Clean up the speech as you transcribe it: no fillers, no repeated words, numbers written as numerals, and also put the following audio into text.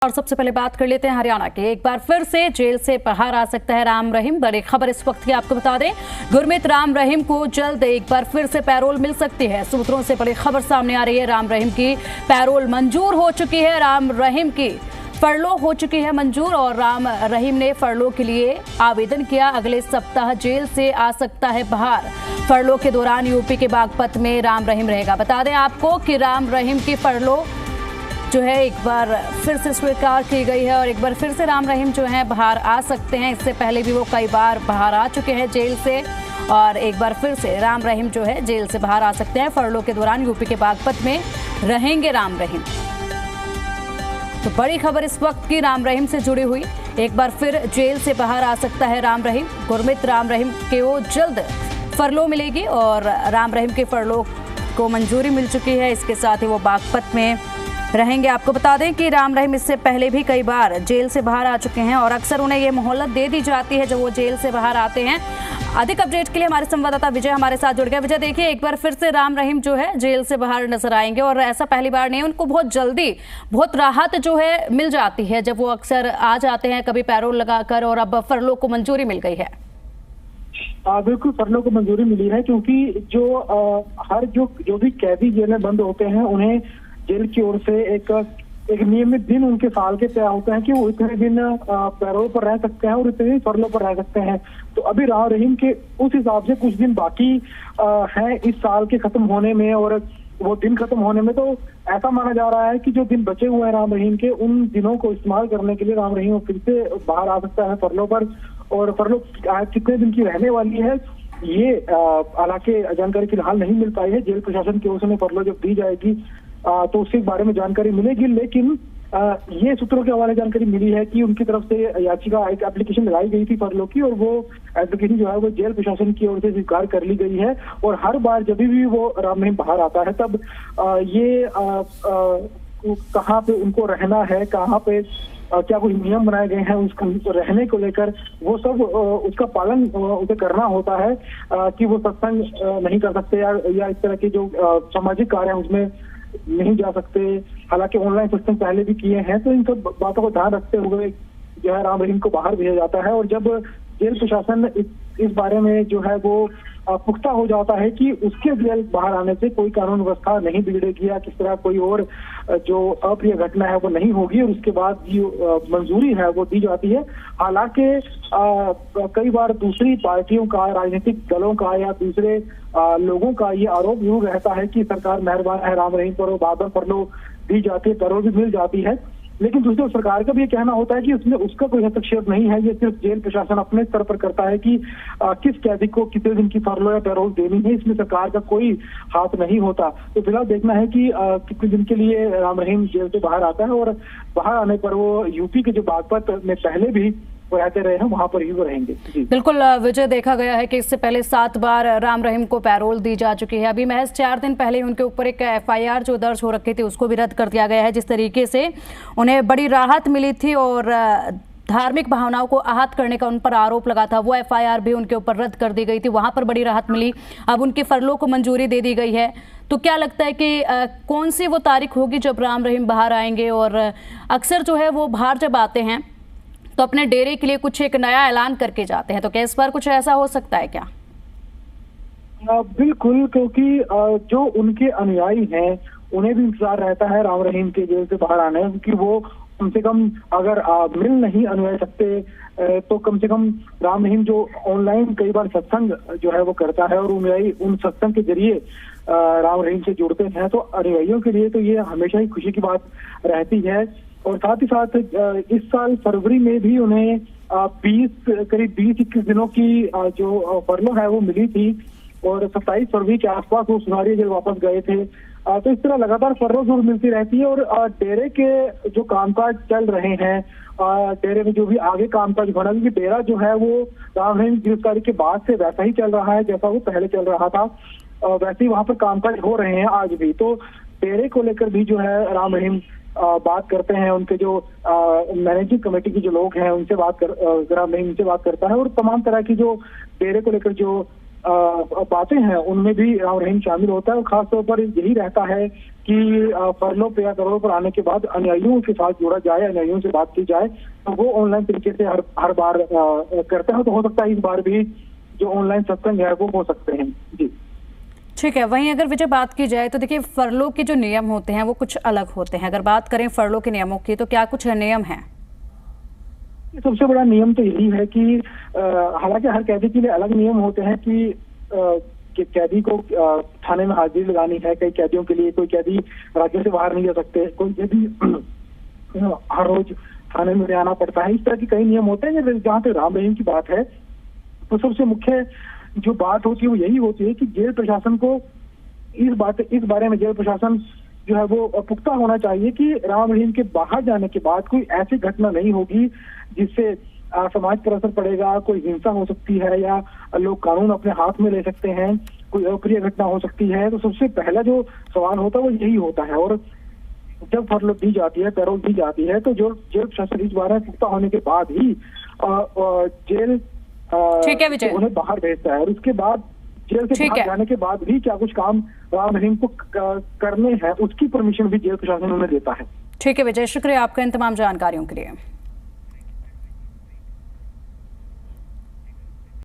और सबसे पहले बात कर लेते हैं हरियाणा के। एक बार फिर से जेल से बाहर आ सकता है राम रहीम। बड़ी खबर इस वक्त की आपको बता दें, गुरमीत राम रहीम को जल्द एक बार फिर से पैरोल मिल सकती है। सूत्रों से बड़ी खबर सामने आ रही है। राम रहीम की पैरोल मंजूर हो चुकी है। राम रहीम की फरलो हो चुकी है मंजूर और राम रहीम ने फरलो के लिए आवेदन किया। अगले सप्ताह जेल से आ सकता है बाहर। फरलो के दौरान यूपी के बागपत में राम रहीम रहेगा। बता दें आपको कि राम रहीम की फरलो जो है एक बार फिर से स्वीकार की गई है और एक बार फिर से राम रहीम जो है बाहर आ सकते हैं। इससे पहले भी वो कई बार बाहर आ चुके हैं जेल से और एक बार फिर से राम रहीम जो है जेल से बाहर आ सकते हैं। फरलो के दौरान यूपी के बागपत में रहेंगे राम रहीम। तो बड़ी खबर इस वक्त की राम रहीम से जुड़ी हुई। एक बार फिर जेल से बाहर आ सकता है राम रहीम। गुरमीत राम रहीम को जल्द फरलो मिलेगी और राम रहीम के फरलो को मंजूरी मिल चुकी है। इसके साथ ही वो बागपत में रहेंगे। आपको बता दें कि राम रहीम इससे पहले भी कई बार जेल से बाहर आ चुके हैं और अक्सर उन्हें ये मोहलत दे दी जाती है जब वो जेल से बाहर आते हैं। अधिक अपडेट के लिए हमारे संवाददाता विजय हमारे साथ जुड़ गया। विजय, देखिए एक बार फिर से राम रहीम जो है जेल से बाहर नजर आएंगे और ऐसा पहली बार नहीं, उनको बहुत जल्दी बहुत राहत जो है मिल जाती है जब वो अक्सर आ जाते हैं कभी पैरोल लगाकर, और अब फरलो को मंजूरी मिल गई है। बिल्कुल, फरलो को मंजूरी मिली है क्योंकि जो भी कैदी जेल में बंद होते हैं उन्हें जेल की ओर से एक नियमित दिन उनके साल के तय होते हैं कि वो इतने दिन पैरोल पर रह सकते हैं और इतने फरलो पर रह सकते हैं। तो अभी राम रहीम के उस हिसाब से कुछ दिन बाकी हैं इस साल के खत्म होने में, और वो दिन खत्म होने में तो ऐसा माना जा रहा है कि जो दिन बचे हुए हैं राम रहीम के, उन दिनों को इस्तेमाल करने के लिए राम रहीम फिर से बाहर आ सकता है फरलो पर। और फरलो कितने दिन की रहने वाली है ये हालांकि जानकारी फिलहाल नहीं मिल पाई है। जेल प्रशासन की ओर से फरलो जब दी जाएगी तो उसके बारे में जानकारी मिलेगी, लेकिन ये सूत्रों के हवाले जानकारी मिली है कि उनकी तरफ से याचिका एक एप्लीकेशन लगाई गई थी फरलो की, और वो एप्लीकेशन जो है वो जेल प्रशासन की ओर से स्वीकार कर ली गई है। और हर बार जब भी वो राम रहीम बाहर आता है तब ये कहाँ पे उनको रहना है, कहाँ पे क्या कुछ नियम बनाए गए हैं उसको रहने को लेकर, वो सब उसका पालन उसे करना होता है कि वो सत्संग नहीं कर सकते या इस तरह के जो सामाजिक कार्य हैं उसमें नहीं जा सकते। हालांकि ऑनलाइन सत्संग पहले भी किए हैं, तो इन सब बातों को ध्यान रखते हुए जो है राम रहीम को बाहर भेजा जाता है। और जब जेल प्रशासन इस बारे में जो है वो पुख्ता हो जाता है कि उसके जेल बाहर आने से कोई कानून व्यवस्था नहीं बिगड़ेगी या किस तरह कोई और जो अप्रिय घटना है वो नहीं होगी, और उसके बाद जो मंजूरी है वो दी जाती है। हालांकि कई बार दूसरी पार्टियों का, राजनीतिक दलों का या दूसरे लोगों का ये आरोप जरूर रहता है कि सरकार मेहरबान है राम रहीम पर, बार बार फरलो दी जाती है, पैरोल भी मिल जाती है। लेकिन दूसरी ओर सरकार का भी ये कहना होता है कि उसमें उसका कोई हस्तक्षेप नहीं है। ये सिर्फ जेल प्रशासन अपने स्तर पर करता है कि किस कैदी को कितने दिन की फरलो या पैरोल देनी है, इसमें सरकार का कोई हाथ नहीं होता। तो फिलहाल देखना है कि कितने दिन के लिए राम रहीम जेल से बाहर आता है, और बाहर आने पर वो यूपी के जो बागपत में पहले भी वो रहते रहे हैं वहां पर ही वो रहेंगे। बिल्कुल विजय, देखा गया है कि इससे पहले 7 बार राम रहीम को पैरोल दी जा चुकी है। अभी महज 4 दिन पहले उनके ऊपर एक FIR जो दर्ज हो रखी थी उसको भी रद्द कर दिया गया है। जिस तरीके से उन्हें बड़ी राहत मिली थी और धार्मिक भावनाओं को आहत करने का उन पर आरोप लगा था, वो FIR भी उनके ऊपर रद्द कर दी गई थी, वहां पर बड़ी राहत मिली। अब उनकी फरलो को मंजूरी दे दी गई है। तो क्या लगता है कि कौन सी वो तारीख होगी जब राम रहीम बाहर आएंगे? और अक्सर जो है वो बाहर जब आते हैं तो अपने डेरे के लिए कुछ एक नया ऐलान करके जाते हैं, तो क्या इस बार कुछ ऐसा हो सकता है क्या? बिल्कुल, क्योंकि जो उनके अनुयायी हैं उन्हें भी इंतजार रहता है राम रहीम के जेल से बाहर आने, क्योंकि वो कम से कम अगर मिल नहीं अनुयायी सकते तो कम से कम राम रहीम जो ऑनलाइन कई बार सत्संग जो है वो करता है और अनुयायी उन सत्संग के जरिए राम रहीम से जुड़ते हैं, तो अनुयायियों के लिए तो ये हमेशा ही खुशी की बात रहती है। और साथ ही साथ इस साल फरवरी में भी उन्हें करीब 20-21 दिनों की जो फरलो है वो मिली थी, और 27 फरवरी के आसपास वो सुनारिया जेल वापस गए थे। तो इस तरह लगातार फरलो जरूर मिलती रहती है। और डेरे के जो कामकाज चल रहे हैं, डेरे में जो भी आगे कामकाज बढ़ा, क्योंकि डेरा जो है वो राम रहीम गिरफ्तारी के बाद से वैसा ही चल रहा है जैसा वो पहले चल रहा था, वैसे ही वहां पर कामकाज हो रहे हैं आज भी। तो डेरे को लेकर भी जो है राम रहीम बात करते हैं, उनके जो मैनेजिंग कमेटी के जो लोग हैं उनसे राम रहीम उनसे बात करता है, और तमाम तरह की जो डेरे को लेकर जो बातें हैं उनमें भी राम रहीम शामिल होता है। और खासतौर पर यही रहता है कि फरलो पे या दरों पर आने के बाद अनुयायियों के साथ जोड़ा जाए, अनुयायियों से बात की जाए, तो वो ऑनलाइन तरीके से हर बार करते हैं। तो हो सकता है इस बार भी जो ऑनलाइन सत्संग है वो हो सकते हैं। जी ठीक है। वहीं अगर विजय बात की जाए तो देखिए फरलो के जो नियम होते हैं वो कुछ अलग होते हैं। अगर बात करें फरलो के नियमों की तो क्या कुछ नियम हैं? सबसे बड़ा नियम तो यही है कि हालांकि हर कैदी के लिए अलग नियम होते हैं कि कैदी को थाने में हाजिरी लगानी है। कई कैदियों के लिए कोई कैदी राज्य से बाहर नहीं जा सकते, कोई कैदी हर रोज थाने में आना पड़ता है। इस तरह के कई नियम होते हैं। जहाँ तक राम रहीम की बात है तो सबसे मुख्य जो बात होती है वो यही होती है कि जेल प्रशासन को इस बारे में जेल प्रशासन जो है वो पुख्ता होना चाहिए कि राम रहीम के बाहर जाने के बाद कोई ऐसी घटना नहीं होगी जिससे समाज पर असर पड़ेगा, कोई हिंसा हो सकती है या लोग कानून अपने हाथ में ले सकते हैं, कोई अप्रिय घटना हो सकती है। तो सबसे पहला जो सवाल होता है वो यही होता है। और जब फरलो दी जाती है, पैरोल दी जाती है, तो जो जेल प्रशासन इस बारे में पुख्ता होने के बाद ही जेल ठीक है विजय, उन्हें बाहर भेजता है। और उसके बाद जेल से बाहर जाने के बाद भी क्या कुछ काम राम रहीम को करने हैं उसकी परमिशन भी जेल प्रशासन उन्हें देता है। ठीक है विजय, शुक्रिया आपका इन तमाम जानकारियों के लिए।